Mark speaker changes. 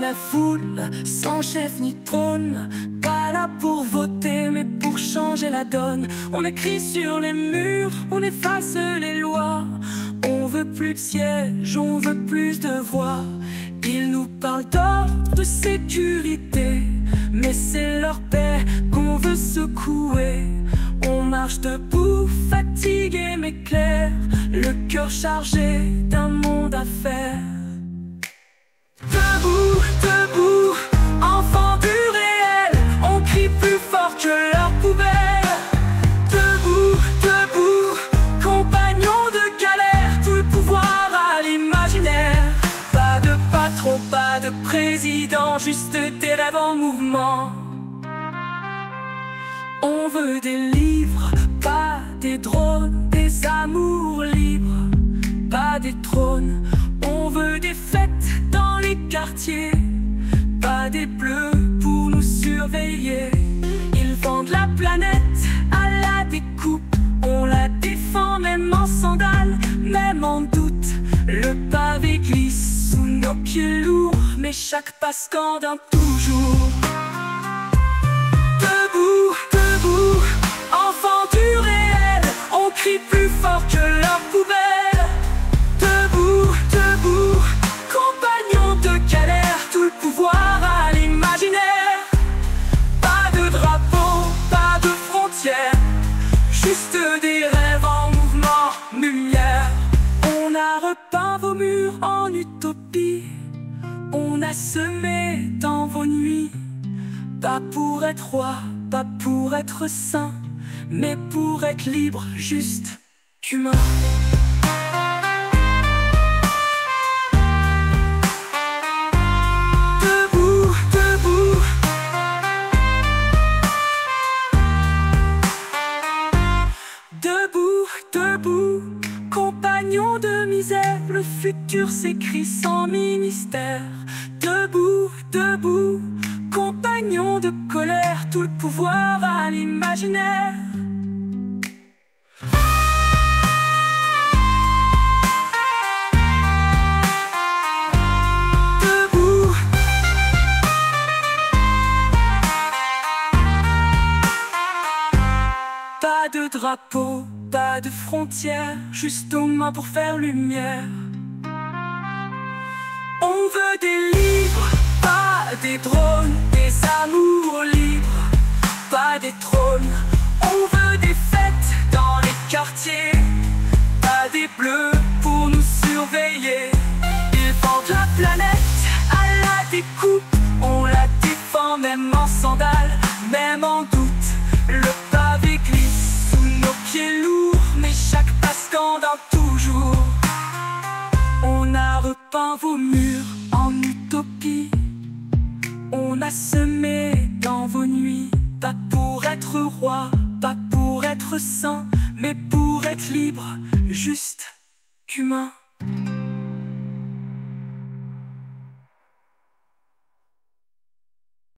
Speaker 1: la foule, sans chef ni trône. Pas là pour voter, mais pour changer la donne. On écrit sur les murs, on efface les lois. On veut plus de sièges, on veut plus de voix. Ils nous parlent d'ordre, de sécurité, mais c'est leur paix qu'on veut secouer. On marche debout, fatigué mais clair, le cœur chargé d'un monde à faire. Debout, debout, enfants du réel, on crie plus fort que leur poubelle. Debout, debout, compagnons de galère, tout le pouvoir à l'imaginaire. Pas de patron, pas de président, juste des rêves en mouvement. On veut des livres, pas des drones, des amours libres, pas des trônes. On veut des fêtes dans les quartiers, pas des bleus pour nous surveiller. Ils vendent la planète à la découpe, on la défend même en sandales, même en doute. Le pavé glisse sous nos pieds lourds, mais chaque pas scande toujours. Debout, debout, enfants du réel, on crie plus fort que leur poubelle. Debout, debout, compagnons de galère, tout le pouvoir à l'imaginaire. Pas de drapeau, pas de frontières, juste des rêves en mouvement, lumière. On a repeint vos murs en utopie, on a semé dans vos nuits. Pas pour être roi, pas pour être saint, mais pour être libre, juste humain. Debout, debout, debout, debout, compagnons de misère, le futur s'écrit sans ministère. Debout, debout, compagnons de colère, tout le pouvoir à l'imaginaire. Debout, pas de drapeau, pas de frontières, juste aux mains pour faire lumière. On veut des livres, pas des drones, des amours libres, pas des trônes. On veut des fêtes dans les quartiers, pas des bleus pour nous surveiller. Ils vendent la planète à la découpe, on la défend même en sandales, même en doute. Le pavé glisse sous nos pieds lourds, mais chaque pas scande toujours. On a repeint vos murs en utopie, on a semé dans vos nuits. Pas pour être roi, pas pour être saint, mais pour être libre, juste humain.